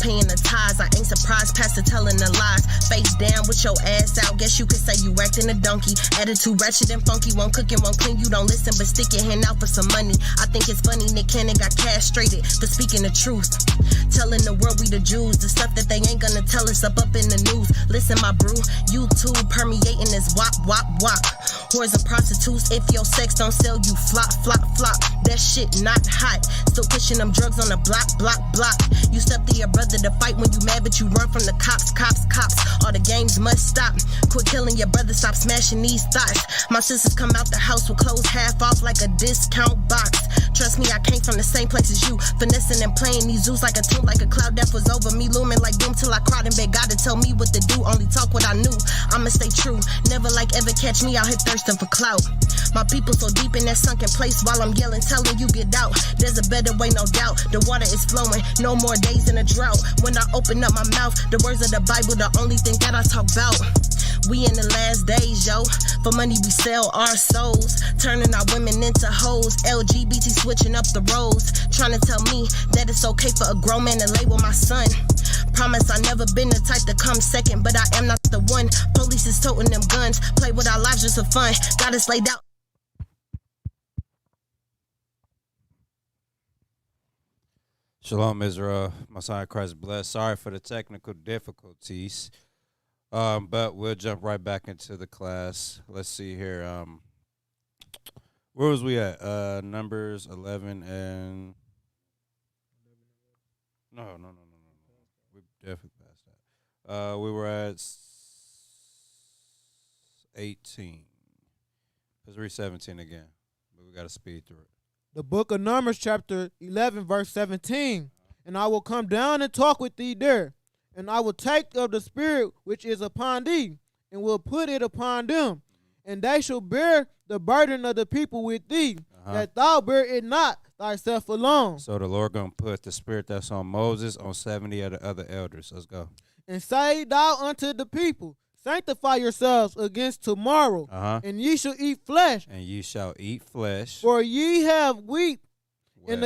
paying the ties. I ain't surprised, pastor telling the lies. Face down with your ass out, guess you could say you acting a donkey. Attitude ratchet and funky, won't cook and won't clean. You don't listen but stick your hand out for some money. I think it's funny Nick Cannon got castrated for speaking the truth. Telling the world we the Jews, the stuff that they ain't gonna tell us up in the news. Listen my brew, YouTube permeating this wop wop wop. Whores and prostitutes, if your sex don't sell you flop flop flop. That shit not hot, still pushing them drugs on the block block block. You step to your brother to fight when you mad but you run from the cops cops cops. All the games must stop, quit killing your brother, stop smashing these thoughts. My sisters come out the house with clothes half off like a discount box. Trust me, I came from the same place as you, finessing and playing these zoos like a tune, like a cloud that was over me, looming like doom till I cried in bed. God to tell me what to do, only talk what I knew. I'ma stay true, never like ever catch me out here thirsting for clout. My people so deep in that sunken place while I'm yelling, telling you get out. There's a better way, no doubt. The water is flowing, no more days in a drought. When I open up my mouth, the words of the Bible, the only thing that I talk about. We in the last days, yo. For money we sell our souls, turning our women into hoes. LGBT switching up the roles, trying to tell me that it's okay for a grown man to label my son. Promise I never been the type to come second, but I am not the one. Police is toting them guns, play with our lives just for fun. Got us laid out. Shalom, Israel. Messiah Christ bless. Sorry for the technical difficulties. But we'll jump right back into the class. Let's see here. Where was we at? Numbers 11 and... No. We definitely passed that. We were at 18. Let's read 17 again. But we got to speed through it. The book of Numbers, chapter 11, verse 17. And I will come down and talk with thee there. And I will take of the spirit which is upon thee, and will put it upon them. And they shall bear the burden of the people with thee, that thou bear it not thyself alone. So the Lord going to put the spirit that's on Moses on 70 of the other elders. Let's go. And say thou unto the people, sanctify yourselves against tomorrow, and ye shall eat flesh. And ye shall eat flesh. For ye have wept in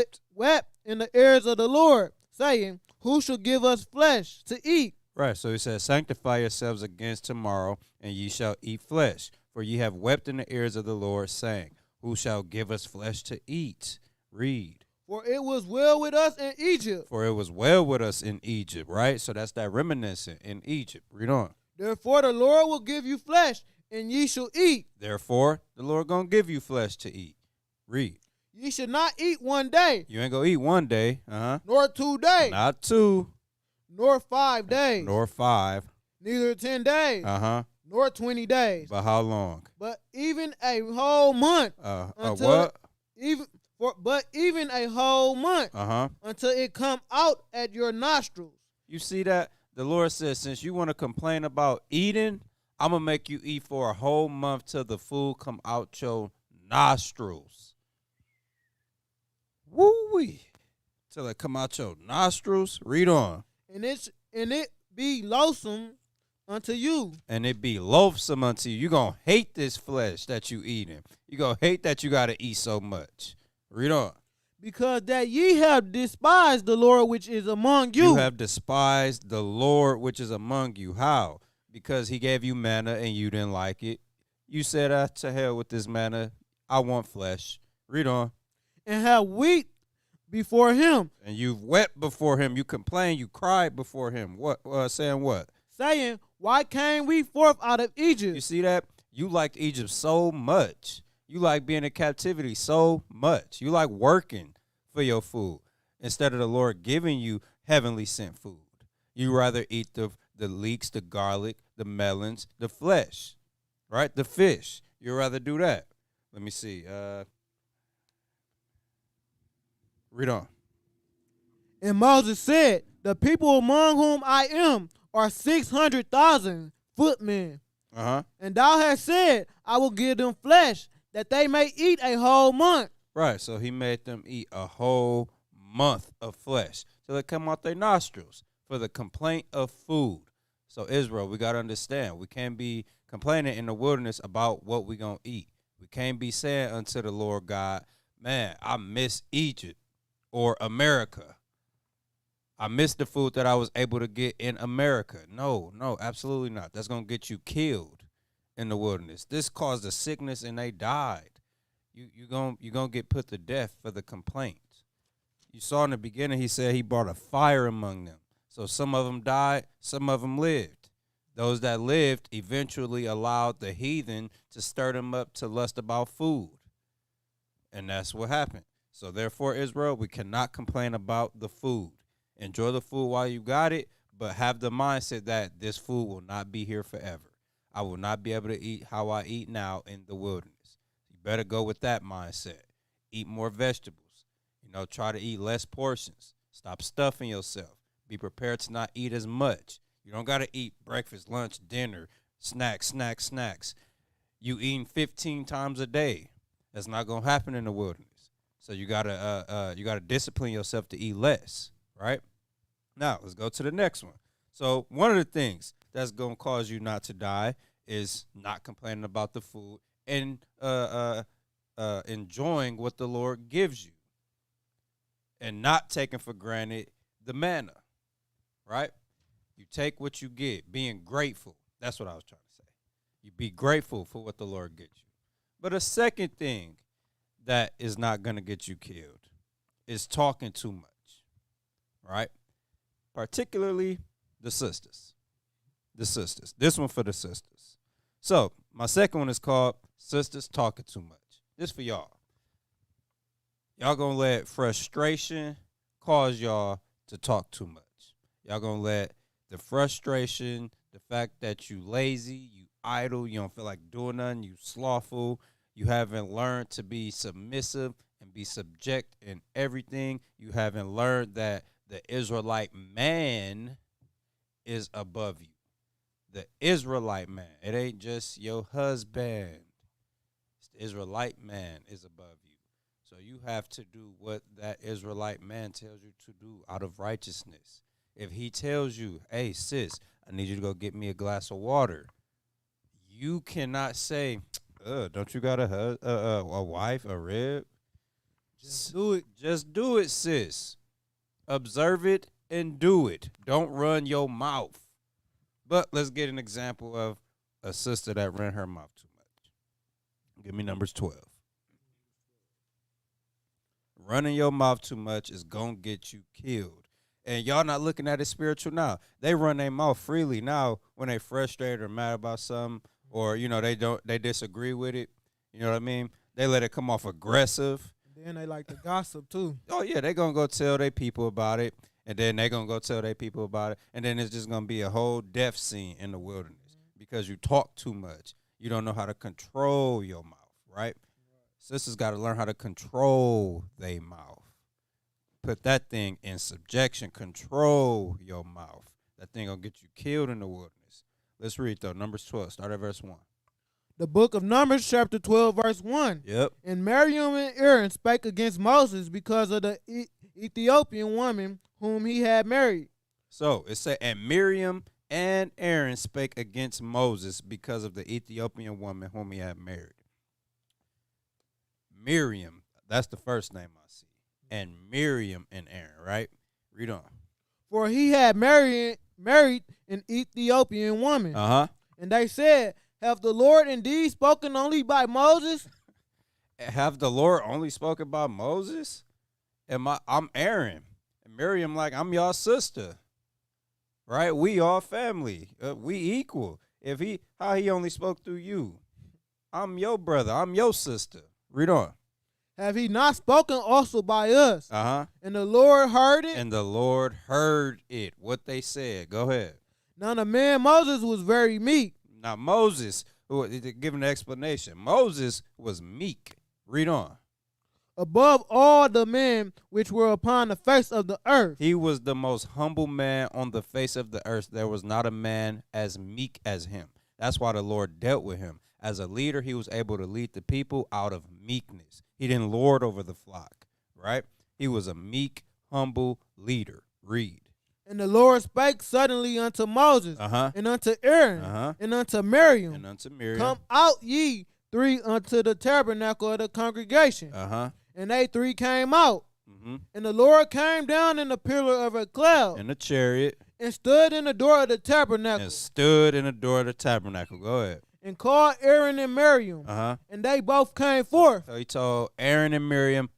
the ears of the Lord, saying, who shall give us flesh to eat? Right, so he says, sanctify yourselves against tomorrow, and ye shall eat flesh. For ye have wept in the ears of the Lord, saying, who shall give us flesh to eat? Read. For it was well with us in Egypt. For it was well with us in Egypt, right? So that's that reminiscent in Egypt. Read on. Therefore the Lord will give you flesh, and ye shall eat. Therefore the Lord gonna give you flesh to eat. Read. Ye should not eat one day. You ain't gonna eat one day. Nor 2 days. Not 2. Nor 5 days. Nor 5. Neither 10 days. Nor 20 days. But how long? But even a whole month. What? But even a whole month. Until it come out at your nostrils. You see that? The Lord says, since you want to complain about eating, I'm going to make you eat for a whole month till the food come out your nostrils. Woo-wee. Till it come out your nostrils. Read on. And it be loathsome unto you. And it be loathsome unto you. You're going to hate this flesh that you eating. You're going to hate that you got to eat so much. Read on. Because that ye have despised the Lord which is among you. You have despised the Lord which is among you. How? Because he gave you manna and you didn't like it. You said, to hell with this manna. I want flesh. Read on. And have wept before him. And you've wept before him. You complained. You cried before him. What? Saying what? Saying, why came we forth out of Egypt? You see that? You liked Egypt so much. You like being in captivity so much. You like working for your food instead of the Lord giving you heavenly sent food. You rather eat the leeks, the garlic, the melons, the flesh, right? The fish. You'd rather do that. Let me see. Read on. And Moses said, the people among whom I am are 600,000 footmen. And thou hast said, I will give them flesh, that they may eat a whole month. Right, so he made them eat a whole month of flesh till it come out their nostrils for the complaint of food. So Israel, we got to understand, we can't be complaining in the wilderness about what we going to eat. We can't be saying unto the Lord God, man, I miss Egypt or America. I miss the food that I was able to get in America. No, absolutely not. That's going to get you killed in the wilderness. This caused a sickness and they died. You're gonna get put to death for the complaint. You saw in the beginning, he said he brought a fire among them. So some of them died, some of them lived. Those that lived eventually allowed the heathen to stir them up to lust about food. And that's what happened. So therefore, Israel, we cannot complain about the food. Enjoy the food while you got it, but have the mindset that this food will not be here forever. I will not be able to eat how I eat now in the wilderness. You better go with that mindset. Eat more vegetables. Try to eat less portions. Stop stuffing yourself. Be prepared to not eat as much. You don't got to eat breakfast, lunch, dinner, snacks. You eating 15 times a day. That's not going to happen in the wilderness. So you got to discipline yourself to eat less, right? Now, let's go to the next one. So one of the things that's going to cause you not to die is not complaining about the food and enjoying what the Lord gives you and not taking for granted the manna, right? You take what you get, being grateful. That's what I was trying to say. You be grateful for what the Lord gives you. But a second thing that is not going to get you killed is talking too much, right? Particularly the sisters. This one for the sisters. So my second one is called Sisters Talking Too Much. This for y'all. Y'all going to let frustration cause y'all to talk too much. Y'all going to let the frustration, the fact that you lazy, you idle, you don't feel like doing nothing, you slothful, you haven't learned to be submissive and be subject in everything. You haven't learned that the Israelite man is above you. The Israelite man. It ain't just your husband. It's the Israelite man is above you. So you have to do what that Israelite man tells you to do out of righteousness. If he tells you, hey, sis, I need you to go get me a glass of water, you cannot say, don't you got a wife, a rib? Just do it. Just do it, sis. Observe it and do it. Don't run your mouth. But let's get an example of a sister that ran her mouth too much. Give me Numbers 12. Running your mouth too much is going to get you killed. And y'all not looking at it spiritual now. They run their mouth freely now when they frustrated or mad about something, or they disagree with it. You know what I mean? They let it come off aggressive. Then they like to gossip too. Oh yeah, they gonna go tell their people about it, and then they gonna go tell their people about it, and then it's just gonna be a whole death scene in the wilderness because you talk too much. You don't know how to control your mouth, right? Sisters got to learn how to control their mouth. Put that thing in subjection. Control your mouth. That thing gonna get you killed in the wilderness. Let's read though. Numbers 12. Start at verse 1. The book of Numbers, chapter 12, verse 1. Yep. And Miriam and Aaron spake against Moses because of the Ethiopian woman whom he had married. So it said, and Miriam and Aaron spake against Moses because of the Ethiopian woman whom he had married. Miriam, that's the first name I see. And Miriam and Aaron, right? Read on. For he had married an Ethiopian woman. Uh-huh. And they said, have the Lord indeed spoken only by Moses? Have the Lord only spoken by Moses? I'm Aaron. And Miriam, like, I'm y'all sister. Right? We all family. We equal. How he only spoke through you? I'm your brother. I'm your sister. Read on. Have he not spoken also by us? Uh-huh. And the Lord heard it? And the Lord heard it. What they said. Go ahead. Now the man Moses was very meek. Now Moses, give an explanation. Moses was meek. Read on. Above all the men which were upon the face of the earth. He was the most humble man on the face of the earth. There was not a man as meek as him. That's why the Lord dealt with him. As a leader, he was able to lead the people out of meekness. He didn't lord over the flock, right? He was a meek, humble leader. Read. And the Lord spake suddenly unto Moses, and unto Aaron, and unto Miriam. And unto Miriam. Come out ye three unto the tabernacle of the congregation. And they three came out. And the Lord came down in a pillar of a cloud In the chariot. and stood in the door of the tabernacle And stood in the door of the tabernacle. Go ahead. and called Aaron and Miriam. And they both came forth. So he told Aaron and Miriam,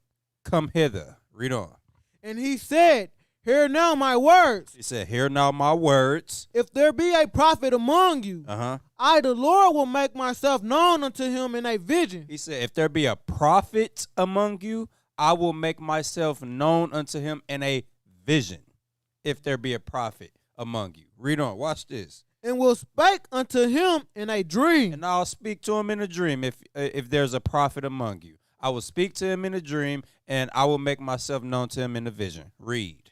come hither. Read on. And he said, hear now my words. He said, hear now my words. If there be a prophet among you, I, the Lord, will make myself known unto him in a vision. He said, if there be a prophet among you, I will make myself known unto him in a vision. If there be a prophet among you. Read on. Watch this. And will spake unto him in a dream. And I'll speak to him in a dream if there's a prophet among you. I will speak to him in a dream, and I will make myself known to him in a vision. Read.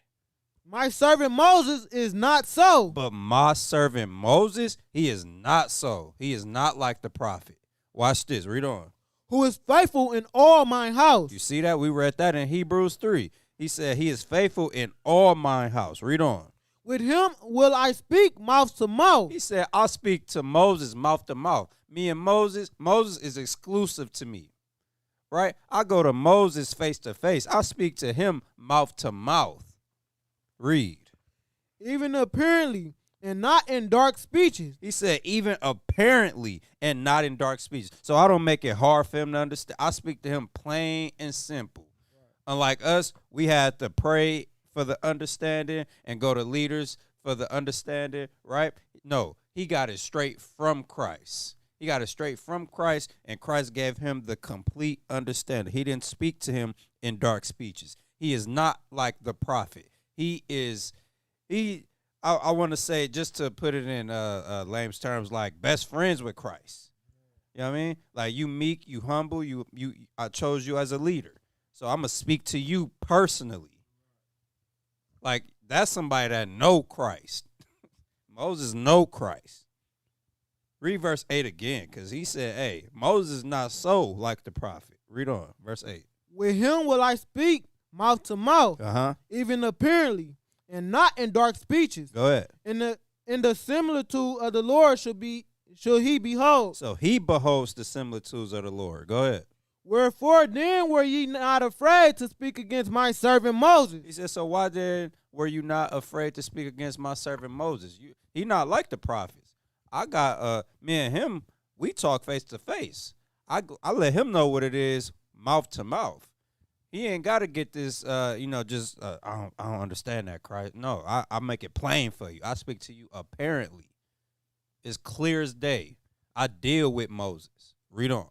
My servant Moses is not so. But my servant Moses, he is not so. He is not like the prophet. Watch this. Read on. Who is faithful in all my house. You see that? We read that in Hebrews 3. He said he is faithful in all my house. Read on. With him will I speak mouth to mouth. He said, I'll speak to Moses mouth to mouth. Me and Moses is exclusive to me. Right? I go to Moses face to face. I'll speak to him mouth to mouth. Read. Even apparently and not in dark speeches. He said, even apparently and not in dark speeches. So I don't make it hard for him to understand. I speak to him plain and simple. Unlike us, we had to pray for the understanding and go to leaders for the understanding, right? No, he got it straight from Christ. He got it straight from Christ, and Christ gave him the complete understanding. He didn't speak to him in dark speeches. He is not like the prophet. I want to say, just to put it in Lame's terms, like best friends with Christ. You know what I mean? Like you meek, you humble, I chose you as a leader. So I'm going to speak to you personally. Like, that's somebody that know Christ. Moses know Christ. Read verse 8 again, because he said, hey, Moses is not so like the prophet. Read on, verse 8. With him will I speak mouth to mouth, even apparently, and not in dark speeches. Go ahead. In the similitude of the Lord shall he behold. So he beholds the similitudes of the Lord. Go ahead. Wherefore then were ye not afraid to speak against my servant Moses? He said, so why then were you not afraid to speak against my servant Moses? He not like the prophets. I got me and him, we talk face to face. I let him know what it is, mouth to mouth. He ain't got to get this, I don't understand that, Christ. No, I make it plain for you. I speak to you apparently. It's clear as day. I deal with Moses. Read on.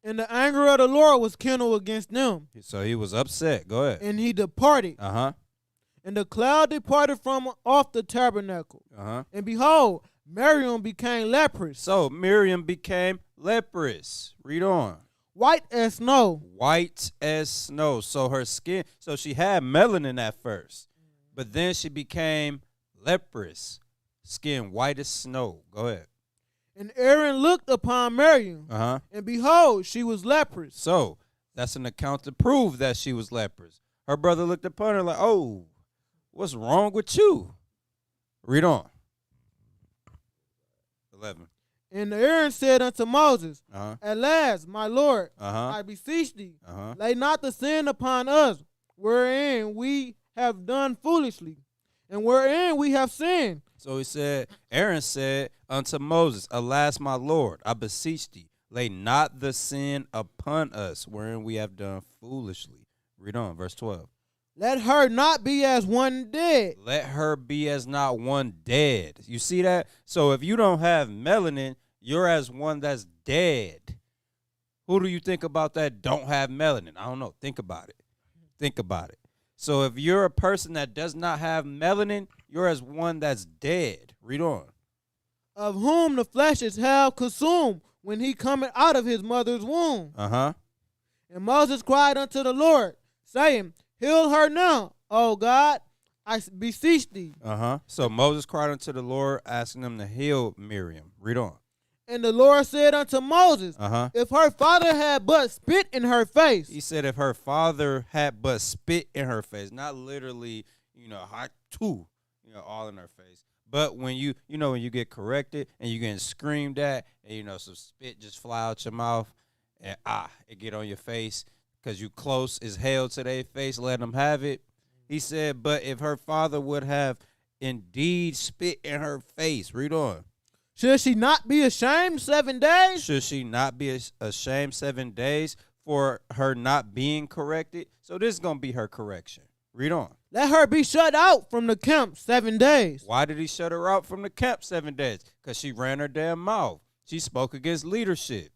And the anger of the Lord was kindled against them. So he was upset. Go ahead. And he departed. And the cloud departed from off the tabernacle. And behold, Miriam became leprous. So Miriam became leprous. Read on. White as snow. White as snow. So her skin, so she had melanin at first, but then she became leprous. Skin white as snow. Go ahead. And Aaron looked upon Miriam, and behold, she was leprous. So that's an account to prove that she was leprous. Her brother looked upon her like, oh, what's wrong with you? Read on. 11. And Aaron said unto Moses, at last, my Lord, I beseech thee, lay not the sin upon us, wherein we have done foolishly, and wherein we have sinned. So he said, Aaron said unto Moses, alas, my Lord, I beseech thee, lay not the sin upon us, wherein we have done foolishly. Read on, verse 12. Let her not be as one dead. Let her be as not one dead. You see that? So if you don't have melanin, you're as one that's dead. Who do you think about that don't have melanin? I don't know. Think about it. Think about it. So if you're a person that does not have melanin, you're as one that's dead. Read on. Of whom the flesh is hell consumed when he cometh out of his mother's womb. And Moses cried unto the Lord, saying, heal her now, O God, I beseech thee. So Moses cried unto the Lord, asking him to heal Miriam. Read on. And the Lord said unto Moses, if her father had but spit in her face. He said if her father had but spit in her face, not literally, all in her face. But when when you get corrected and you getting screamed at and, some spit just fly out your mouth and it get on your face, because you close as hell to their face, let them have it. He said, but if her father would have indeed spit in her face, read on. Should she not be ashamed 7 days? Should she not be ashamed 7 days for her not being corrected? So this is going to be her correction. Read on. Let her be shut out from the camp 7 days. Why did he shut her out from the camp 7 days? Because she ran her damn mouth. She spoke against leadership.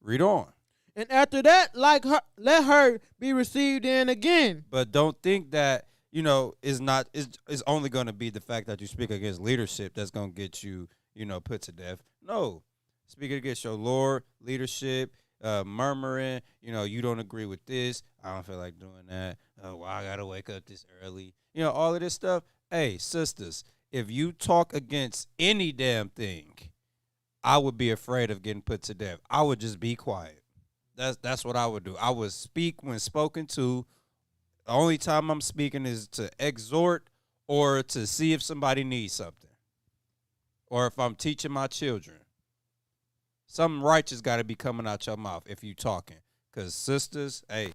Read on. And after that, let her be received in again. But don't think that, is only going to be the fact that you speak against leadership that's going to get you, put to death. No. Speaking against your Lord, leadership, murmuring, you don't agree with this. I don't feel like doing that. Well, I got to wake up this early. All of this stuff. Hey, sisters, if you talk against any damn thing, I would be afraid of getting put to death. I would just be quiet. That's what I would do. I would speak when spoken to. The only time I'm speaking is to exhort or to see if somebody needs something. Or if I'm teaching my children. Something righteous got to be coming out your mouth if you talking. Because sisters, hey,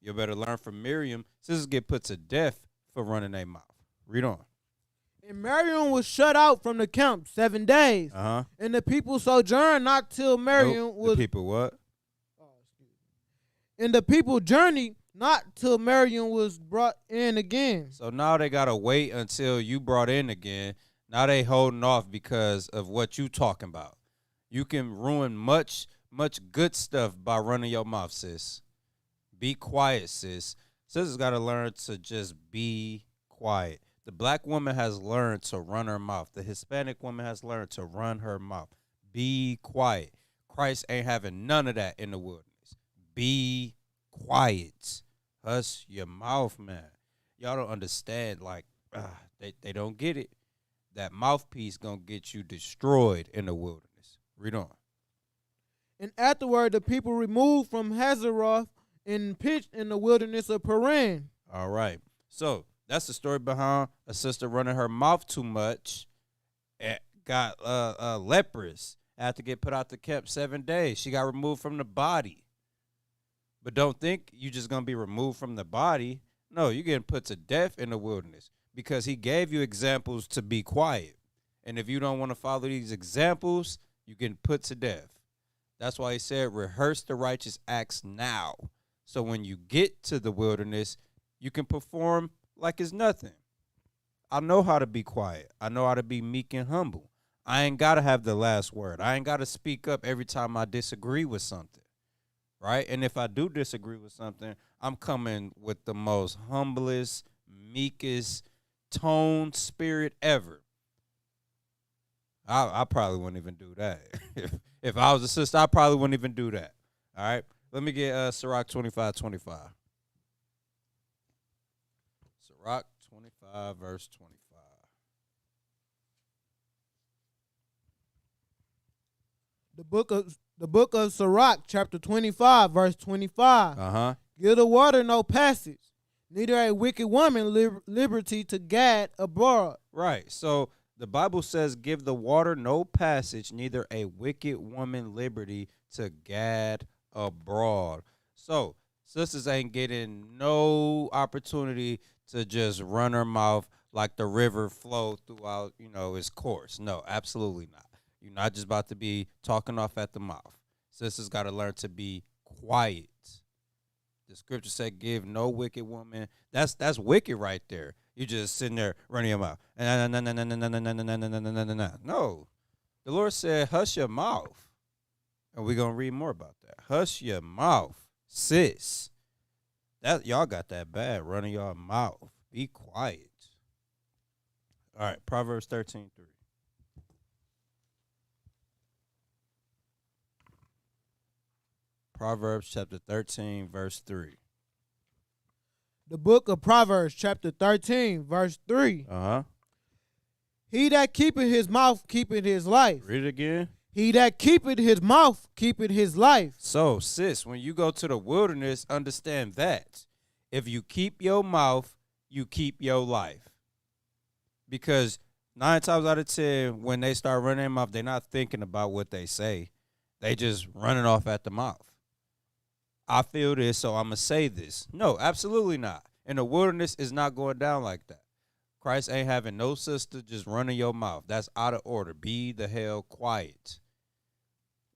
you better learn from Miriam. Sisters get put to death for running their mouth. Read on. And Miriam was shut out from the camp 7 days. Uh-huh. And the people sojourned not till Miriam was... The people what? And the people journeyed not till Miriam was brought in again. So now they got to wait until you brought in again. Now they holding off because of what you talking about. You can ruin much good stuff by running your mouth, sis. Be quiet, sis. Sisters got to learn to just be quiet. The black woman has learned to run her mouth. The Hispanic woman has learned to run her mouth. Be quiet. Christ ain't having none of that in the wilderness. Be quiet. Hush your mouth, man. Y'all don't understand. They don't get it. That mouthpiece gonna get you destroyed in the wilderness. Read on. And afterward, the people removed from Hazeroth and pitched in the wilderness of Paran. All right. So that's the story behind a sister running her mouth too much. Got leprous. Had to get put out the camp 7 days. She got removed from the body. But don't think you just going to be removed from the body. No, you're getting put to death in the wilderness because he gave you examples to be quiet. And if you don't want to follow these examples, you're getting put to death. That's why he said, rehearse the righteous acts now. So when you get to the wilderness, you can perform like it's nothing. I know how to be quiet. I know how to be meek and humble. I ain't got to have the last word. I ain't got to speak up every time I disagree with something. Right? And if I do disagree with something, I'm coming with the most humblest, meekest, toned spirit ever. I probably wouldn't even do that. If I was a sister, I probably wouldn't even do that. All right? Let me get Sirach 25:25. Sirach 25, verse 25. The book of Sirach, chapter 25, verse 25. Uh-huh. Give the water no passage, neither a wicked woman liberty to gad abroad. Right. So the Bible says, give the water no passage, neither a wicked woman liberty to gad abroad. So sisters ain't getting no opportunity to just run her mouth like the river flow throughout, its course. No, absolutely not. You're not just about to be talking off at the mouth. Sisters got to learn to be quiet. The scripture said, give no wicked woman. That's wicked right there. You just sitting there running your mouth. No. The Lord said, hush your mouth. And we're going to read more about that. Hush your mouth, sis. That y'all got that bad, running your mouth. Be quiet. All right, Proverbs 13:3. Proverbs chapter 13, verse 3. The book of Proverbs, chapter 13, verse 3. Uh-huh. He that keepeth his mouth keepeth his life. Read it again. He that keepeth his mouth keepeth his life. So, sis, when you go to the wilderness, understand that. If you keep your mouth, you keep your life. Because 9 times out of 10, when they start running their mouth, they're not thinking about what they say. They just running off at the mouth. I feel this, so I'm going to say this. No, absolutely not. And the wilderness is not going down like that. Christ ain't having no sister just running your mouth. That's out of order. Be the hell quiet.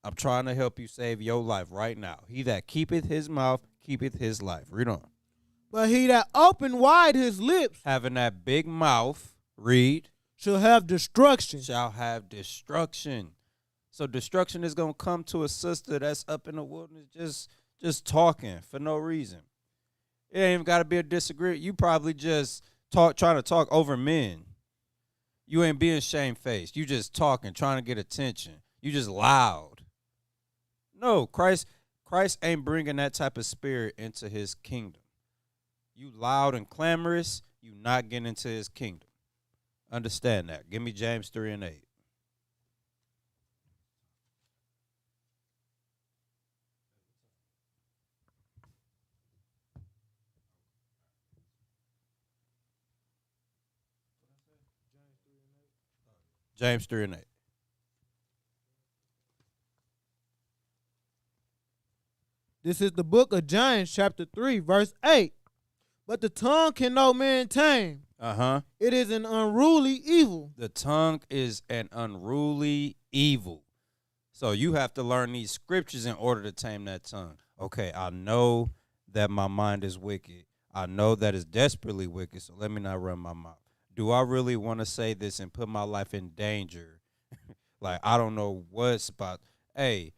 I'm trying to help you save your life right now. He that keepeth his mouth, keepeth his life. Read on. But he that open wide his lips Having that big mouth, read, shall have destruction. shall have destruction. So destruction is going to come to a sister that's up in the wilderness just talking for no reason. It ain't even got to be a disagreement. You probably just trying to talk over men. You ain't being shamefaced. You just talking, trying to get attention. You just loud. No, Christ ain't bringing that type of spirit into his kingdom. You loud and clamorous, you not getting into his kingdom. Understand that. Give me James 3 and 8. James 3 and 8. This is the book of James, chapter 3, verse 8. But the tongue can no man tame. Uh-huh. It is an unruly evil. The tongue is an unruly evil. So you have to learn these scriptures in order to tame that tongue. Okay, I know that my mind is wicked. I know that it's desperately wicked, so let me not run my mouth. Do I really want to say this and put my life in danger? Like, I don't know what's about. Hey,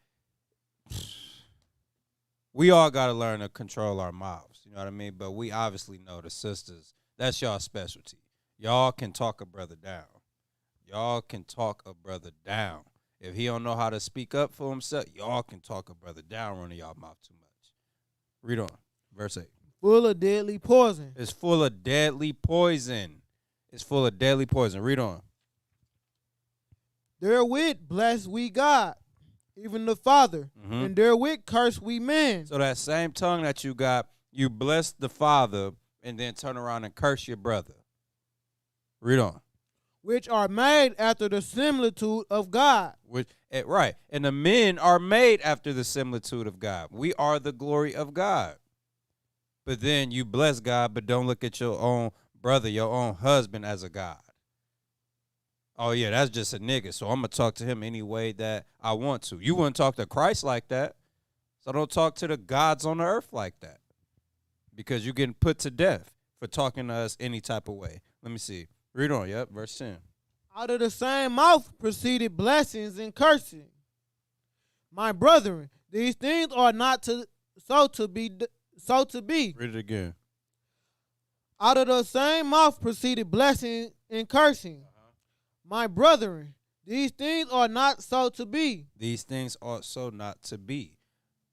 we all got to learn to control our mouths. You know what I mean? But we obviously know the sisters, that's y'all specialty. Y'all can talk a brother down. Y'all can talk a brother down. If he don't know how to speak up for himself, y'all can talk a brother down running y'all mouth too much. Read on. Verse 8. Full of deadly poison. It's full of deadly poison. It's full of deadly poison. Read on. Therewith bless we God, even the Father, and therewith curse we men. So that same tongue that you got, you bless the Father and then turn around and curse your brother. Read on. Which are made after the similitude of God. Right. And the men are made after the similitude of God. We are the glory of God. But then you bless God, but don't look at your own brother, your own husband as a God. Oh, yeah, that's just a nigga, so I'm going to talk to him any way that I want to. You wouldn't talk to Christ like that, so don't talk to the gods on the earth like that, because you're getting put to death for talking to us any type of way. Let me see. Read on, yep, verse 10. Out of the same mouth proceeded blessings and cursing. My brethren, these things are not so to be. Read it again. Out of the same mouth proceeded blessing and cursing. My brethren, these things are not so to be. These things ought so not to be.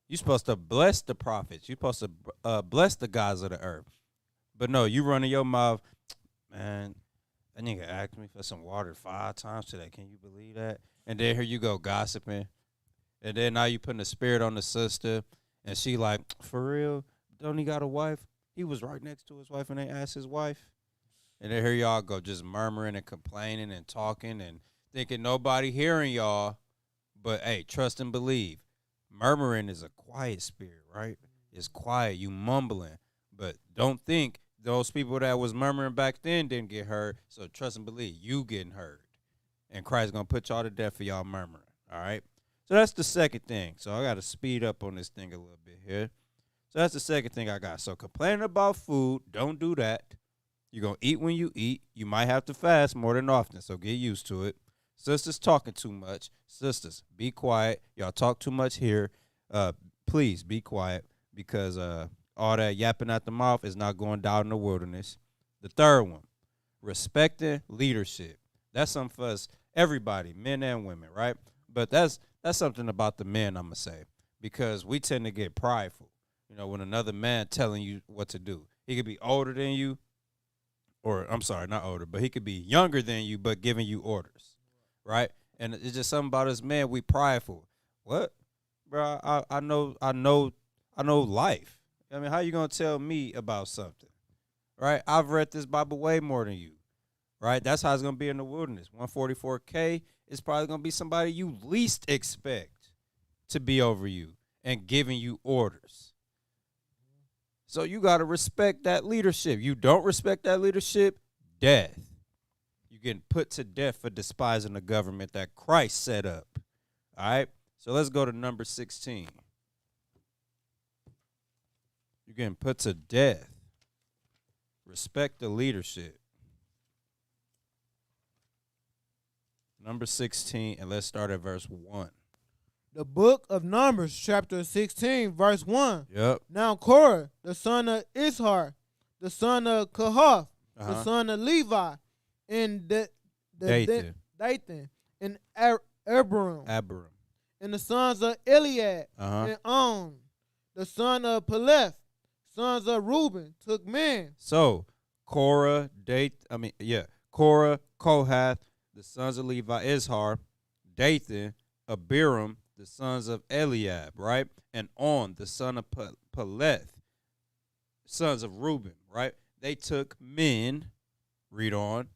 You're supposed to bless the prophets. You're supposed to bless the gods of the earth. But no, you running your mouth, man, that nigga asked me for some water 5 times today. Can you believe that? And then here you go gossiping. And then now you putting the spirit on the sister. And she like, for real? Don't he got a wife? He was right next to his wife and they asked his wife. And then here y'all go just murmuring and complaining and talking and thinking nobody hearing y'all. But, hey, trust and believe. Murmuring is a quiet spirit, right? It's quiet. You mumbling. But don't think those people that was murmuring back then didn't get heard. So trust and believe. You getting heard. And Christ's going to put y'all to death for y'all murmuring. All right? So that's the second thing. So I got to speed up on this thing a little bit here. So that's the second thing I got. So complaining about food, don't do that. You're going to eat when you eat. You might have to fast more than often, so get used to it. Sisters talking too much. Sisters, be quiet. Y'all talk too much here. Please be quiet because all that yapping out the mouth is not going down in the wilderness. The third one, respecting leadership. That's something for us, everybody, men and women, right? But that's something about the men, I'm going to say, because we tend to get prideful. You know, when another man telling you what to do. He could be older than you, or I'm sorry, not older, but he could be younger than you, but giving you orders, right? And it's just something about us, man. We prideful. What, bro? I know life. I mean, how you gonna tell me about something, right? I've read this Bible way more than you, right? That's how it's gonna be in the wilderness. 144K is probably gonna be somebody you least expect to be over you and giving you orders. So you got to respect that leadership. You don't respect that leadership, death. You're getting put to death for despising the government that Christ set up. All right? So let's go to number 16. You're getting put to death. Respect the leadership. Number 16, and let's start at verse 1. The book of Numbers, chapter 16, verse 1. Yep. Now Korah, the son of Ishar, the son of Kohath, the son of Levi, and Dathan, and Abiram, and the sons of Eliab, and On, the son of Peleth, sons of Reuben, took men. So Korah, Korah, Kohath, the sons of Levi, Ishar, Dathan, Abiram, the sons of Eliab, right? And On, the son of Peleth, sons of Reuben, right? They took men, read on.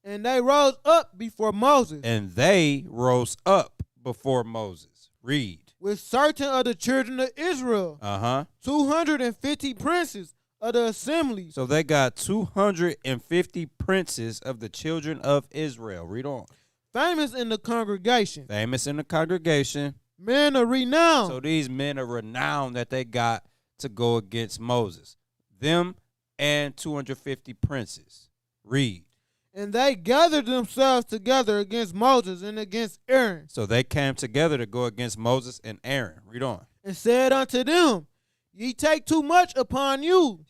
And they rose up before Moses. And they rose up before Moses. Read. With certain of the children of Israel. 250 princes of the assembly. So they got 250 princes of the children of Israel. Read on. Famous in the congregation. Famous in the congregation. Men of renown. So these men of renown that they got to go against Moses. Them and 250 princes. Read. And they gathered themselves together against Moses and against Aaron. So they came together to go against Moses and Aaron. Read on. And said unto them, ye take too much upon you.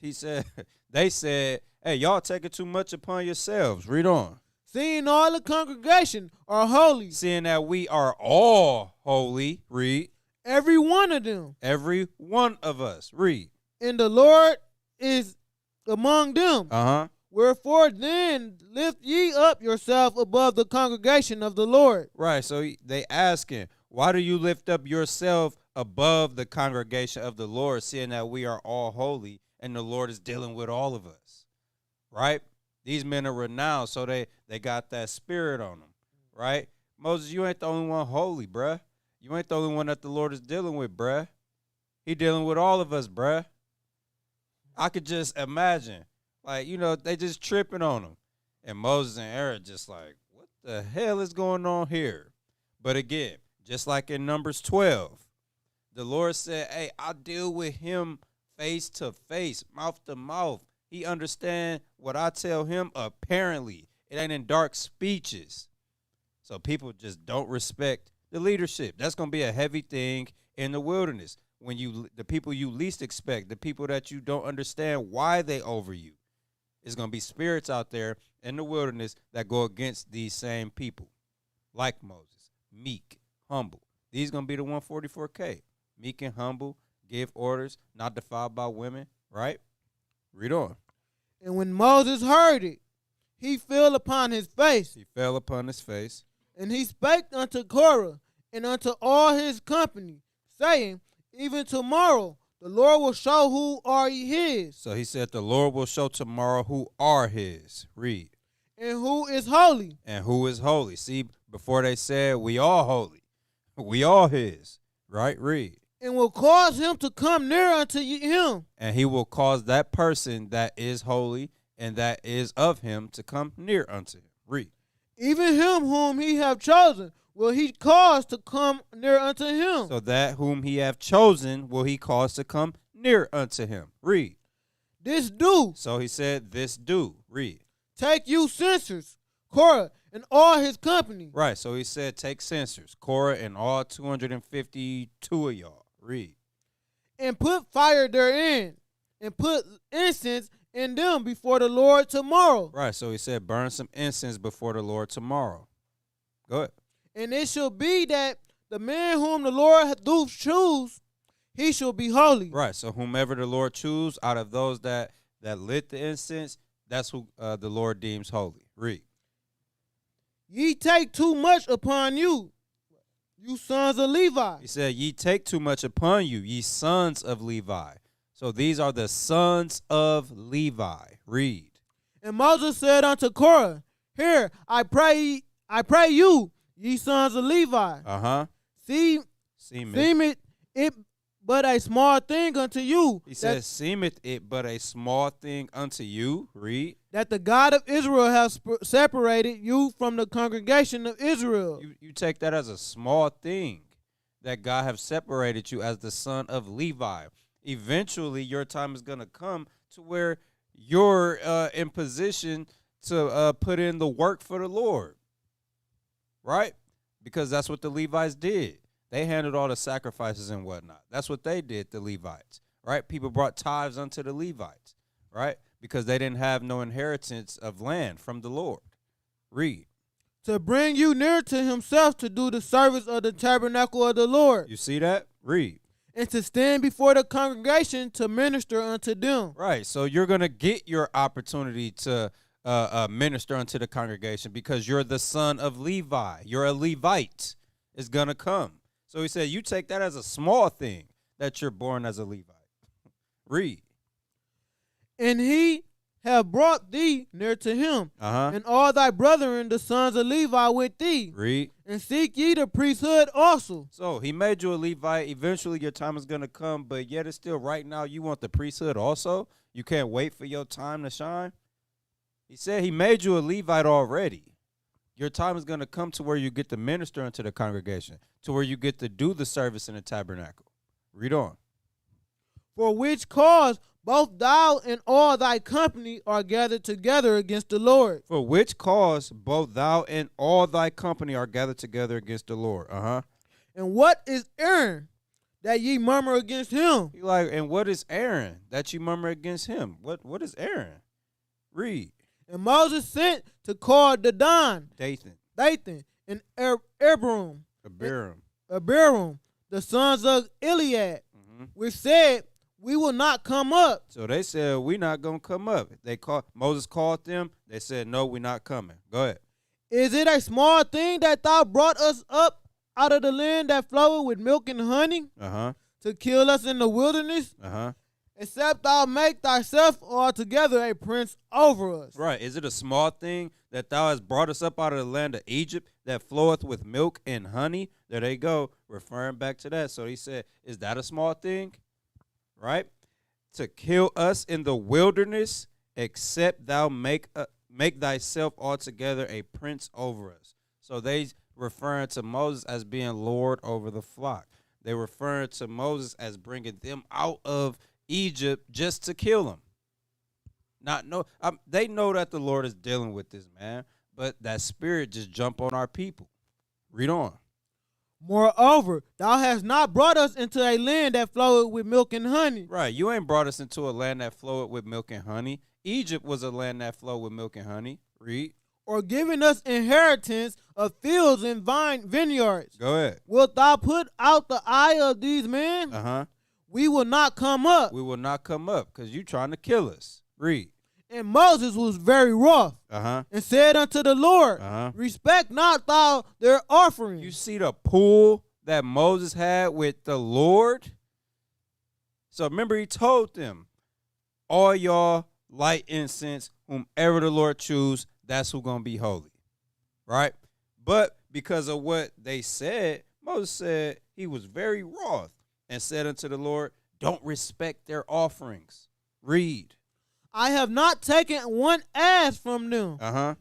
They said, hey, y'all taking too much upon yourselves. Read on. Seeing all the congregation are holy. Seeing that we are all holy. Read. Every one of them. Every one of us. Read. And the Lord is among them. Wherefore then lift ye up yourself above the congregation of the Lord. Right, so they asking, why do you lift up yourself above the congregation of the Lord, seeing that we are all holy and the Lord is dealing with all of us? Right? These men are renowned, so they got that spirit on them. Right? Moses, you ain't the only one holy, bruh. You ain't the only one that the Lord is dealing with, bruh. He dealing with all of us, bruh. I could just imagine. Like, they just tripping on him. And Moses and Aaron just like, what the hell is going on here? But again, just like in Numbers 12, the Lord said, hey, I deal with him face to face, mouth to mouth. He understand what I tell him apparently. It ain't in dark speeches. So people just don't respect the leadership. That's going to be a heavy thing in the wilderness. When the people you least expect, the people that you don't understand why they over you. It's going to be spirits out there in the wilderness that go against these same people. Like Moses, meek, humble. These going to be the 144K. Meek and humble, give orders, not defiled by women, right? Read on. And when Moses heard it, he fell upon his face. He fell upon his face. And he spake unto Korah and unto all his company, saying, even tomorrow the Lord will show who are his. So he said the Lord will show tomorrow who are his. Read. And who is holy. And who is holy. See, before they said we all holy. We all his. Right? Read. And will cause him to come near unto him. And he will cause that person that is holy and that is of him to come near unto him. Read. Even him whom he have chosen will he cause to come near unto him. So that whom he have chosen will he cause to come near unto him. Read. This do. So he said, this do. Read. Take you censers, Korah and all his company. Right. So he said, take censers, Korah and all 252 of y'all. Read. And put fire therein, and put incense in them before the Lord tomorrow. Right. So he said, burn some incense before the Lord tomorrow. Go ahead. And it shall be that the man whom the Lord doth choose, he shall be holy. Right. So whomever the Lord choose out of those that lit the incense, that's who the Lord deems holy. Read. Ye take too much upon you, you sons of Levi. He said, ye take too much upon you, ye sons of Levi. So these are the sons of Levi. Read. And Moses said unto Korah, here, I pray you, ye sons of Levi. Seem it but a small thing unto you. He says, seemeth it but a small thing unto you. Read. That the God of Israel has separated you from the congregation of Israel. You take that as a small thing, that God have separated you as the son of Levi. Eventually, your time is going to come to where you're in position to put in the work for the Lord. Right? Because that's what the Levites did. They handled all the sacrifices and whatnot. That's what they did, the Levites, right? People brought tithes unto the Levites, right? Because they didn't have no inheritance of land from the Lord. Read. To bring you near to himself to do the service of the tabernacle of the Lord. You see that? Read. And to stand before the congregation to minister unto them. Right. So you're going to get your opportunity to minister unto the congregation because you're the son of Levi. You're a Levite. It's going to come. So he said, you take that as a small thing that you're born as a Levite. Read. And he have brought thee near to him, and all thy brethren, the sons of Levi, with thee. Read. And seek ye the priesthood also. So he made you a Levite. Eventually your time is going to come, but yet it's still right now you want the priesthood also? You can't wait for your time to shine? He said he made you a Levite already. Your time is going to come to where you get to minister unto the congregation, to where you get to do the service in the tabernacle. Read on. For which cause both thou and all thy company are gathered together against the Lord. For which cause both thou and all thy company are gathered together against the Lord. And what is Aaron that ye murmur against him? He like, and what is Aaron that you murmur against him? What is Aaron? Read. And Moses sent to call Dathan, and Abiram, the sons of Eliad, which said, we will not come up. So they said, we're not going to come up. Moses called them. They said, no, we're not coming. Go ahead. Is it a small thing that thou brought us up out of the land that floweth with milk and honey to kill us in the wilderness? Except thou make thyself altogether a prince over us. Right. Is it a small thing that thou hast brought us up out of the land of Egypt that floweth with milk and honey? There they go, referring back to that. So he said, is that a small thing? Right? To kill us in the wilderness, except thou make thyself altogether a prince over us. So they referring to Moses as being Lord over the flock. They referring to Moses as bringing them out of Egypt just to kill them. They know that the Lord is dealing with this, man, but that spirit just jump on our people. Read on. Moreover, thou hast not brought us into a land that floweth with milk and honey. Right, you ain't brought us into a land that floweth with milk and honey. Egypt was a land that flowed with milk and honey. Read. Or given us inheritance of fields and vineyards. Go ahead. Wilt thou put out the eye of these men? We will not come up. We will not come up because you trying to kill us. Read. And Moses was very wroth and said unto the Lord, respect not thou their offerings. You see the pool that Moses had with the Lord? So remember he told them, all y'all light incense, whomever the Lord choose, that's who going to be holy. Right? But because of what they said, Moses said he was very wroth and said unto the Lord, don't respect their offerings. Read. I have not taken one ass from them,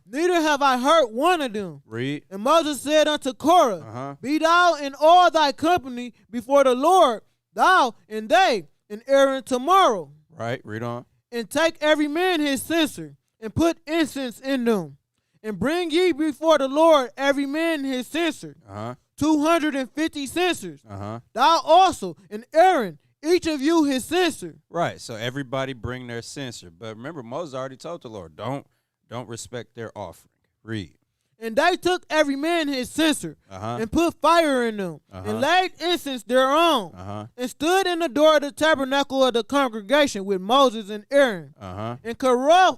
neither have I hurt one of them. Read. And Moses said unto Korah, be thou and all thy company before the Lord, thou and they, and Aaron tomorrow. Right, read on. And take every man his censer, and put incense in them. And bring ye before the Lord every man his censer, 250 censers. Thou also and Aaron, each of you his censer. Right, so everybody bring their censer. But remember, Moses already told the Lord, don't respect their offering. Read. And they took every man his censer, and put fire in them, and laid incense thereon, and stood in the door of the tabernacle of the congregation with Moses and Aaron. And Korah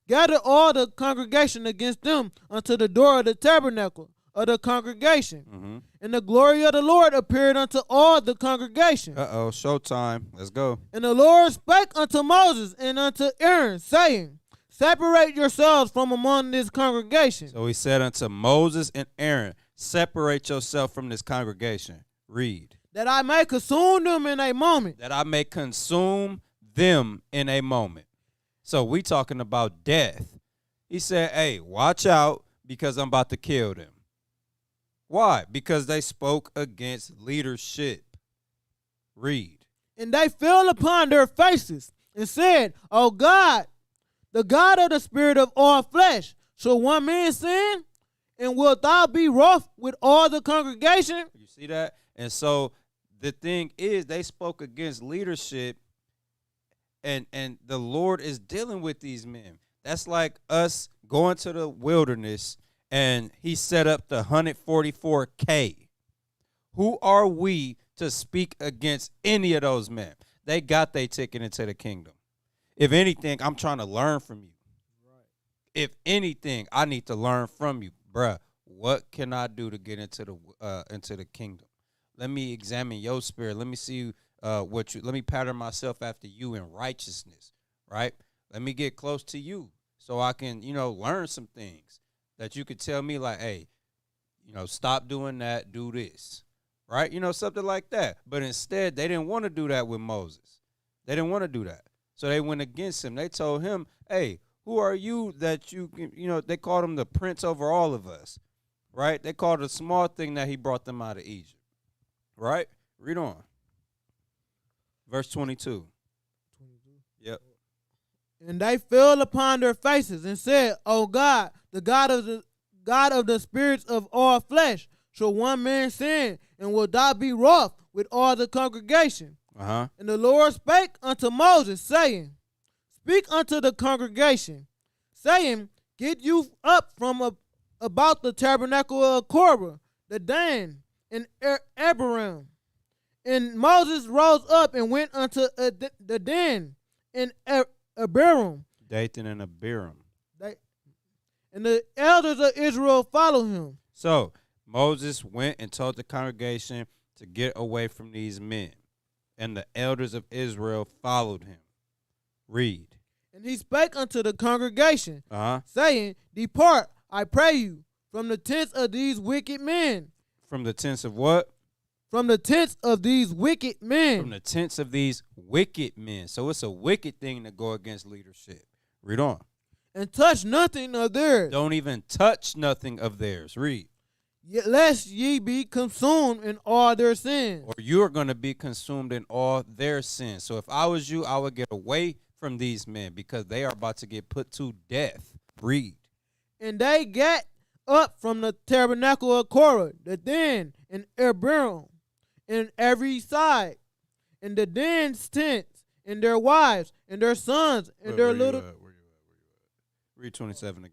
gathered all the congregation against them unto the door of the tabernacle of the congregation. And the glory of the Lord appeared unto all the congregation. Showtime. Let's go. And the Lord spake unto Moses and unto Aaron, saying, separate yourselves from among this congregation. So he said unto Moses and Aaron, separate yourself from this congregation. Read. that I may consume them in a moment. That I may consume them in a moment. So we talking about death. He said, hey, watch out because I'm about to kill them. Why? Because they spoke against leadership. Read. And they fell upon their faces and said, O God, the God of the spirit of all flesh, shall one man sin? And wilt thou be wroth with all the congregation? You see that? And so the thing is, they spoke against leadership, and the Lord is dealing with these men. That's like us going to the wilderness, and he set up the 144K. Who are we to speak against any of those men? They got their ticket into the kingdom. If anything, I'm trying to learn from you. If anything, I need to learn from you. Bruh, what can I do to get into the kingdom? Let me examine your spirit. Let me see let me pattern myself after you in righteousness, right? Let me get close to you so I can, learn some things that you could tell me like, hey, stop doing that, do this, right? Something like that. But instead, they didn't want to do that with Moses. They didn't want to do that. So they went against him. They told him, hey, who are you that you they called him the prince over all of us, right? They called it a small thing that he brought them out of Egypt, right? Read on. Verse 22. Yep. And they fell upon their faces and said, O God, the God of the spirits of all flesh, shall one man sin, and will thou be wroth with all the congregation? Uh-huh. And the Lord spake unto Moses, saying, Speak unto the congregation, saying, Get you up from about the tabernacle of Korah, the Dan, and Abiram. And Moses rose up and went unto the Den and Abiram. Dathan and Abiram. And the elders of Israel followed him. So Moses went and told the congregation to get away from these men. And the elders of Israel followed him. Read. And he spake unto the congregation, Uh-huh. saying, Depart, I pray you, from the tents of these wicked men. From the tents of what? From the tents of these wicked men. From the tents of these wicked men. So it's a wicked thing to go against leadership. Read on. And touch nothing of theirs. Don't even touch nothing of theirs. Read. Lest ye be consumed in all their sins. Or you are going to be consumed in all their sins. So if I was you, I would get away from these men because they are about to get put to death. Read. And they got up from the tabernacle of Korah, the Den, and Abiram, in every side, and the Den's tents, and their wives, and their sons, and their little. Where you at? Read 27 again.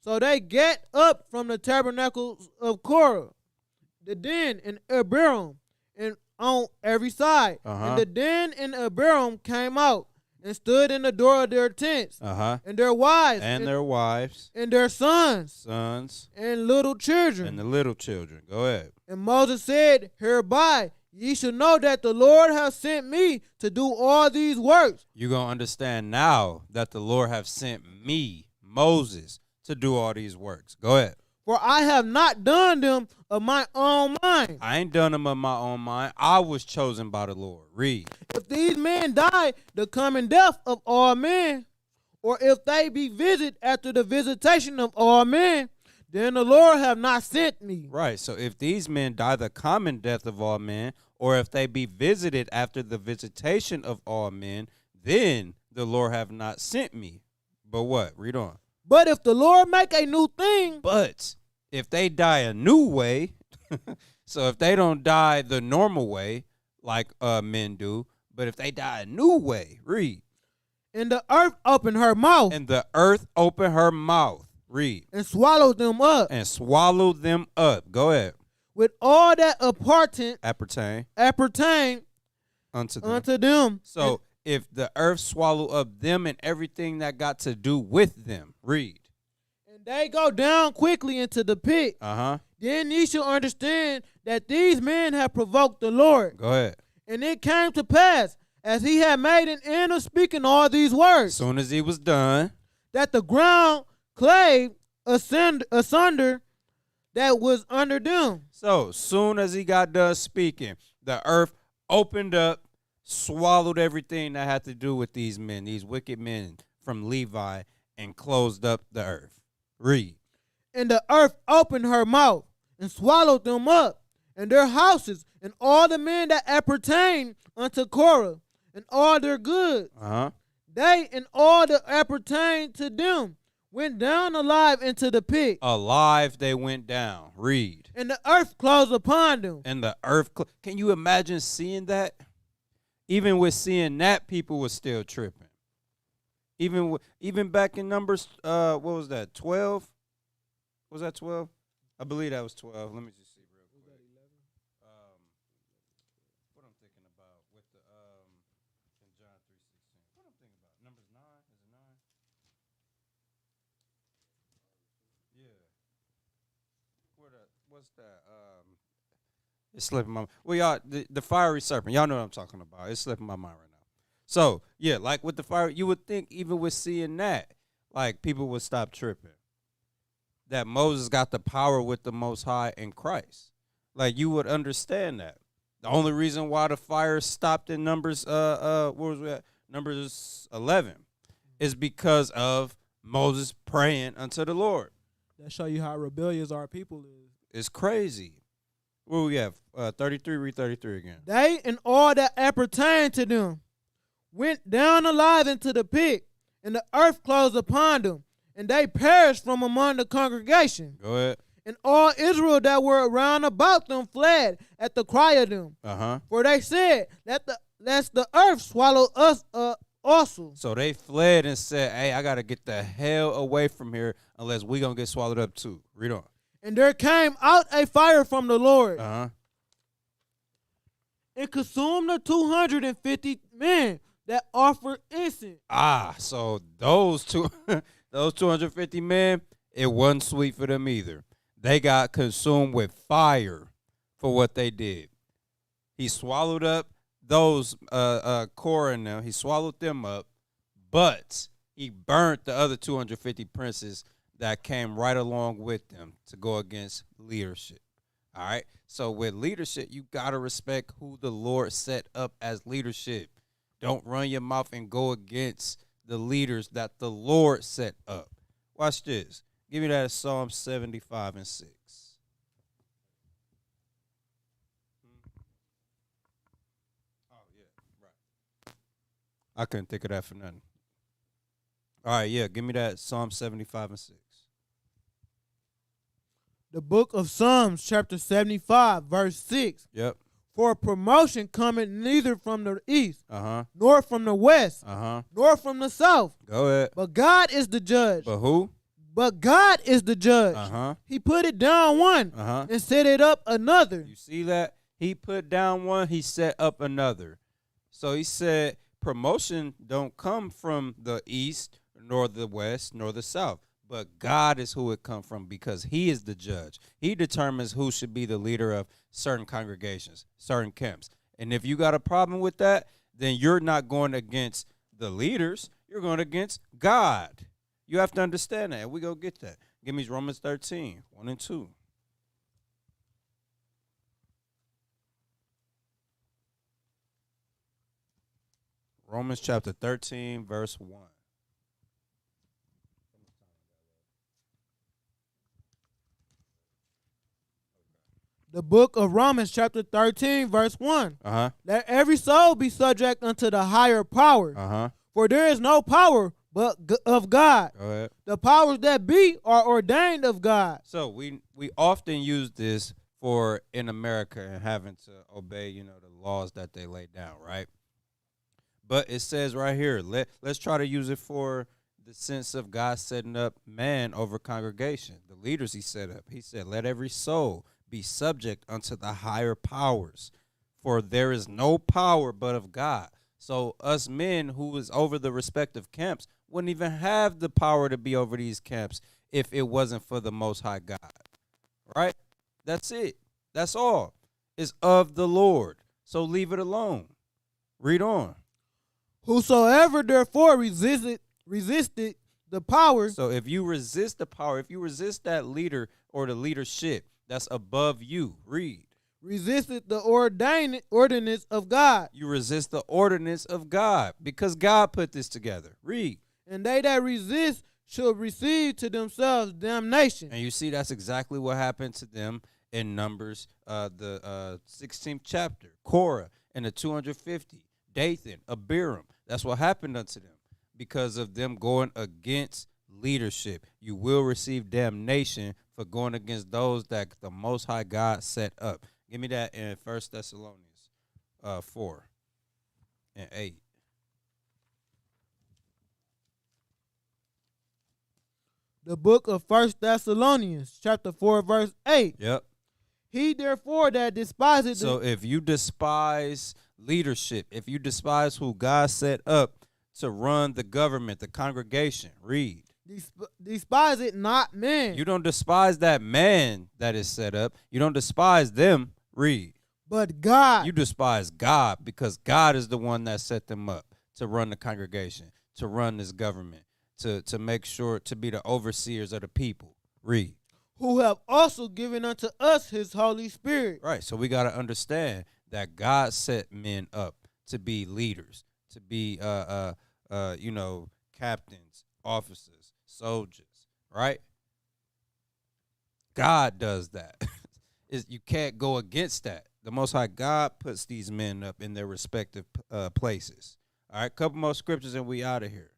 So they get up from the tabernacles of Korah, the Den, and Abiram, and on every side. Uh-huh. And the Den and Abiram came out and stood in the door of their tents, Uh-huh. and their wives, And their wives, and their sons, and little children. and the little children. Go ahead. And Moses said, Hereby ye shall know that the Lord hath sent me to do all these works. You're going to understand now that the Lord have sent me, Moses, to do all these works. Go ahead. For I have not done them of my own mind. I ain't done them of my own mind. I was chosen by the Lord. Read. If these men die the coming death of all men, or if they be visited after the visitation of all men, then the Lord have not sent me. Right. So if these men die the common death of all men, or if they be visited after the visitation of all men, then the Lord have not sent me. But what? Read on. But if the Lord make a new thing, But if they die a new way, so if they don't die the normal way like men do, but if they die a new way, read. and the earth opened her mouth, And the earth opened her mouth, read. and swallowed them up, And swallowed them up. Go ahead. with all that appertain Unto them. unto them. So if the earth swallow up them and everything that got to do with them, read. And they go down quickly into the pit. Uh-huh. Then ye shall understand that these men have provoked the Lord. Go ahead. And it came to pass, as he had made an end of speaking all these words, As soon as he was done, that the ground clave asunder that was under them. So soon as he got done speaking, the earth opened up, swallowed everything that had to do with these men, these wicked men from Levi, and closed up the earth. Read. And the earth opened her mouth and swallowed them up, and their houses, and all the men that appertained unto Korah, and all their goods. They and all that appertained to them went down alive into the pit. Alive they went down. Read. And the earth closed upon them. And the earth, can you imagine seeing that? Even with seeing that, people were still tripping. Even back in Numbers, what was that, 12? Was that 12? I believe that was 12. Let me just see real quick. What I'm thinking about with the in John 3:16. What I'm thinking about? Numbers 9? Is it 9? Yeah. What's that? It's slipping my mind. Well, y'all, the fiery serpent. Y'all know what I'm talking about. It's slipping my mind right now. So, yeah, like with the fire, you would think even with seeing that, like people would stop tripping. That Moses got the power with the Most High in Christ. Like you would understand that. The only reason why the fire stopped in Numbers, what was that? Numbers 11, is because of Moses praying unto the Lord. That show you how rebellious our people is. It's crazy. What we have? 33, read 33 again. They and all that appertained to them went down alive into the pit, and the earth closed upon them, and they perished from among the congregation. Go ahead. And all Israel that were around about them fled at the cry of them. For they said, lest the earth swallow us up also. So they fled and said, hey, I got to get the hell away from here unless we going to get swallowed up too. Read on. And there came out a fire from the Lord. It consumed the 250 men that offered incense. So those 250 men, it wasn't sweet for them either. They got consumed with fire for what they did. He swallowed up those Korah and them. He swallowed them up, but he burnt the other 250 princes that came right along with them to go against leadership. All right? So with leadership, you got to respect who the Lord set up as leadership. Don't run your mouth and go against the leaders that the Lord set up. Watch this. Give me that Psalm 75 and 6. Oh, yeah, right. I couldn't think of that for nothing. All right, yeah, give me that Psalm 75 and 6. The book of Psalms, chapter 75, verse 6. Yep. For promotion cometh neither from the east, nor from the west, nor from the south. Go ahead. But God is the judge. But who? But God is the judge. He put it down one and set it up another. You see that? He put down one, he set up another. So he said promotion don't come from the east, nor the west, nor the south. But God is who it come from because he is the judge. He determines who should be the leader of certain congregations, certain camps. And if you got a problem with that, then you're not going against the leaders. You're going against God. You have to understand that. We go get that. Give me Romans 13, 1 and 2. Romans chapter 13, verse 1. The book of Romans, chapter 13, verse 1. Let every soul be subject unto the higher power. For there is no power but of God. Go ahead. The powers that be are ordained of God. So we often use this for in America and having to obey, the laws that they lay down, right? But it says right here, let's try to use it for the sense of God setting up man over congregation. The leaders he set up. He said, let every soul be subject unto the higher powers, for there is no power but of God. So us men who is over the respective camps wouldn't even have the power to be over these camps if it wasn't for the Most High God, right? That's it. That's all. It's of the Lord. So leave it alone. Read on. Whosoever therefore resisted the power. So if you resist the power, if you resist that leader or the leadership that's above you. Read. Resisted the ordinance of God. You resist the ordinance of God because God put this together. Read. And they that resist shall receive to themselves damnation. And you see that's exactly what happened to them in Numbers, the 16th chapter. Korah and the 250. Dathan, Abiram. That's what happened unto them because of them going against leadership. You will receive damnation for going against those that the Most High God set up. Give me that in 1 Thessalonians 4 and 8. The book of 1 Thessalonians, chapter 4, verse 8. Yep. He therefore that despises. So if you despise leadership, if you despise who God set up to run the government, the congregation, read. Despise it not men. You don't despise that man that is set up. You don't despise them. Read. But God. You despise God because God is the one that set them up to run the congregation, to run this government, to make sure to be the overseers of the people. Read. Who have also given unto us his Holy Spirit. Right. So we got to understand that God set men up to be leaders, to be captains, officers, soldiers, right? God does that. You can't go against that. The Most High God puts these men up in their respective places. All right, couple more scriptures and we out of here.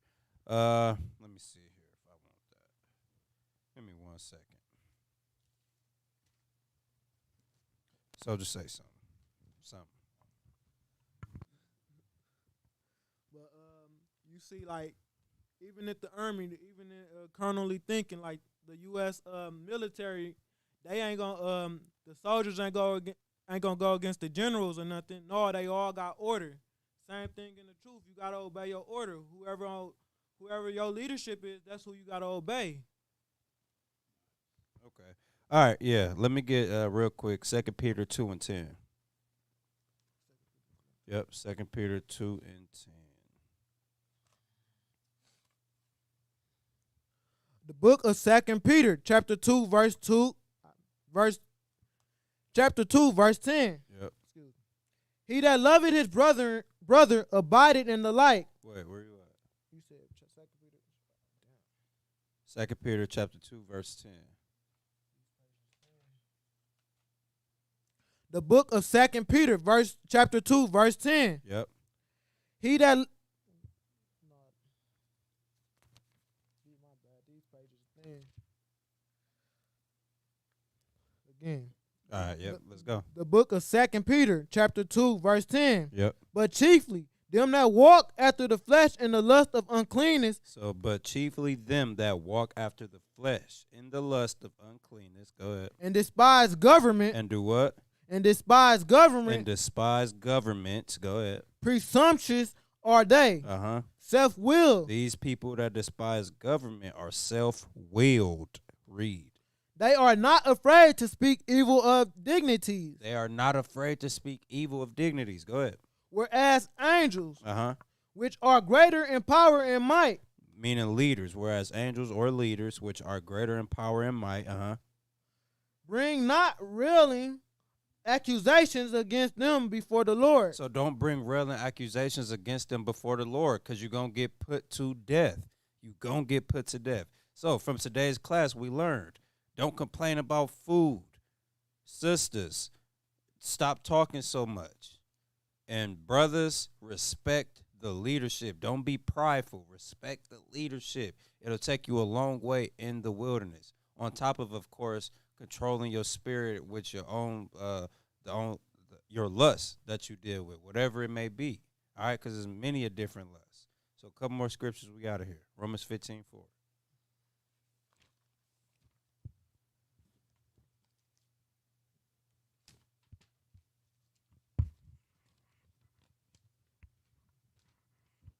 Let me see here if I want that. Give me 1 second. So just say something. But you see, like, even at the army, even in currently thinking, like the U.S. Military, they ain't gonna the soldiers ain't gonna go against the generals or nothing. No, they all got order. Same thing in the truth. You gotta obey your order. Whoever your leadership is, that's who you gotta obey. Okay. All right. Yeah. Let me get real quick. 2 Peter 2 and 10. Yep. 2 Peter 2 and 10. The book of 2 Peter, chapter 2, verse 10. Yep. He that loveth his brother abideth in the light. Wait, where you at? You said 2 Peter. 2 Peter chapter 2, verse 10. The book of 2 Peter, chapter 2, verse 10. Yep. He that again. All right, yep, let's go. The book of 2 Peter, chapter 2, verse 10. Yep. But chiefly them that walk after the flesh in the lust of uncleanness. So, but chiefly them that walk after the flesh in the lust of uncleanness. Go ahead. And despise government. And do what? And despise government. And despise government. Go ahead. Presumptuous are they. Uh-huh. Self-willed. These people that despise government are self-willed. Read. They are not afraid to speak evil of dignities. They are not afraid to speak evil of dignities. Go ahead. Whereas angels, Uh-huh. which are greater in power and might. Meaning leaders, whereas angels or leaders, which are greater in power and might, bring not railing accusations against them before the Lord. So don't bring railing accusations against them before the Lord, because you're going to get put to death. You're going to get put to death. So from today's class, we learned, don't complain about food. Sisters, stop talking so much. And brothers, respect the leadership. Don't be prideful. Respect the leadership. It'll take you a long way in the wilderness. On top of course, controlling your spirit with your own, your lust that you deal with, whatever it may be. All right, because there's many a different lusts. So a couple more scriptures we got here. Romans 15:4.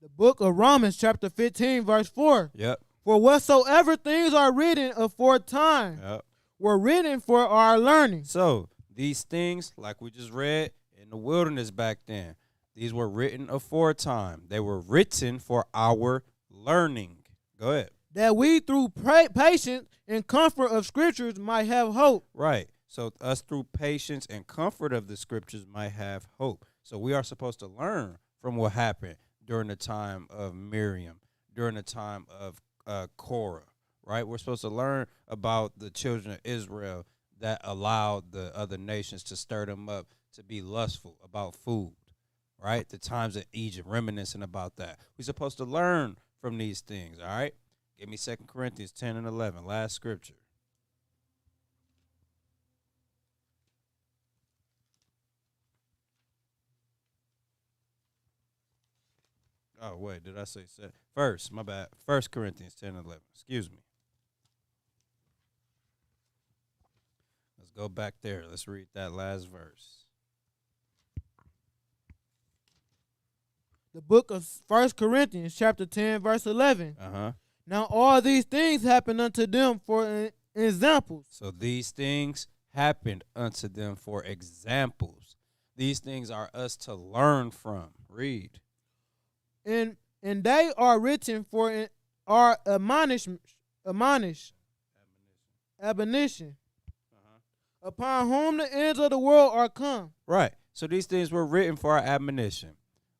The book of Romans, chapter 15, verse 4. Yep. For whatsoever things are written aforetime Yep. were written for our learning. So these things, like we just read in the wilderness back then, these were written aforetime. They were written for our learning. Go ahead. that we through patience and comfort of scriptures might have hope. Right. So us through patience and comfort of the scriptures might have hope. So we are supposed to learn from what happened during the time of Miriam, during the time of Korah, right? We're supposed to learn about the children of Israel that allowed the other nations to stir them up to be lustful about food, right? The times of Egypt, reminiscing about that. We're supposed to learn from these things, all right? Give me 2 Corinthians 10 and 11, last scripture. Oh, wait, did I say first? My bad. 1 Corinthians 10 and 11. Excuse me. Let's go back there. Let's read that last verse. The book of 1 Corinthians, chapter 10, verse 11. Now all these things happened unto them for examples. So these things happened unto them for examples. These things are us to learn from. Read. And they are written for our admonition, upon whom the ends of the world are come. Right. So these things were written for our admonition.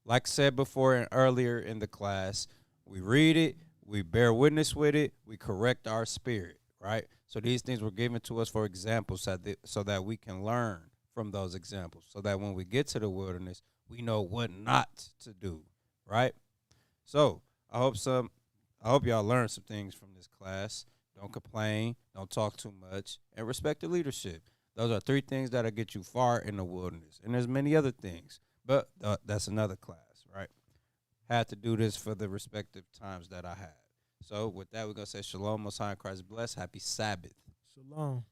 Like said before and earlier in the class, we read it, we bear witness with it, we correct our spirit, right? So these things were given to us for examples so that we can learn from those examples, so that when we get to the wilderness, we know what not to do, right? So I hope y'all learned some things from this class. Don't complain, don't talk too much, and respect the leadership. Those are 3 things that'll get you far in the wilderness. And there's many other things, but that's another class, right? Had to do this for the respective times that I had. So with that, we're going to say shalom, Most High in Christ bless. Happy Sabbath. Shalom.